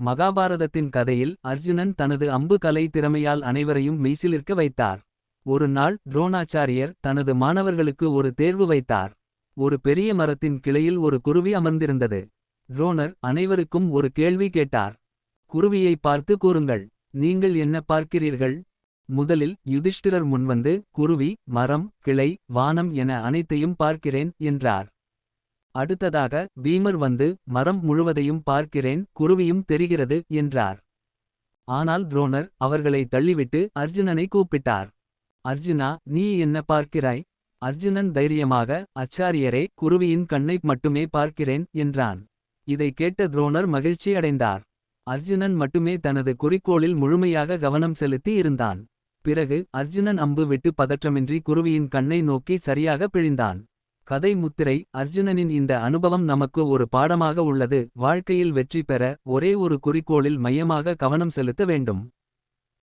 மகாபாரதத்தின் கதையில் அர்ஜுனன் தனது அம்பு கலை திறமையால் அனைவரையும் மெய்சிலிர்க்க வைத்தார். ஒரு நாள் துரோணாச்சாரியர் தனது மாணவர்களுக்கு ஒரு தேர்வு வைத்தார். ஒரு பெரிய மரத்தின் கிளையில் ஒரு குருவி அமர்ந்திருந்தது. துரோணர் அனைவருக்கும் ஒரு கேள்வி கேட்டார். குருவியை பார்த்து கூறுங்கள், நீங்கள் என்ன பார்க்கிறீர்கள்? முதலில் யுதிஷ்டிரர் முன்வந்து குருவி, மரம், கிளை, வானம் என அனைத்தையும் பார்க்கிறேன் என்றார். அடுத்ததாக பீமர் வந்து மரம் முழுவதையும் பார்க்கிறேன், குருவியும் தெரிகிறது என்றார். ஆனால் துரோணர் அவர்களை தள்ளிவிட்டு அர்ஜுனனை கூப்பிட்டார். அர்ஜுனா, நீ என்ன பார்க்கிறாய்? அர்ஜுனன் தைரியமாக, அச்சாரியரே, குருவியின் கண்ணை மட்டுமே பார்க்கிறேன் என்றான். இதை கேட்ட துரோணர் மகிழ்ச்சி அடைந்தார். அர்ஜுனன் மட்டுமே தனது குறிக்கோளில் முழுமையாக கவனம் செலுத்தி இருந்தான். பிறகு அர்ஜுனன் அம்பு விட்டு பதற்றமின்றி குருவியின் கண்ணை நோக்கி சரியாக பிழிந்தான். கதை முத்திரை: அர்ஜுனனின் இந்த அனுபவம் நமக்கு ஒரு பாடமாக உள்ளது. வாழ்க்கையில் வெற்றி பெற ஒரே ஒரு குறிக்கோளில் மையமாக கவனம் செலுத்த வேண்டும்.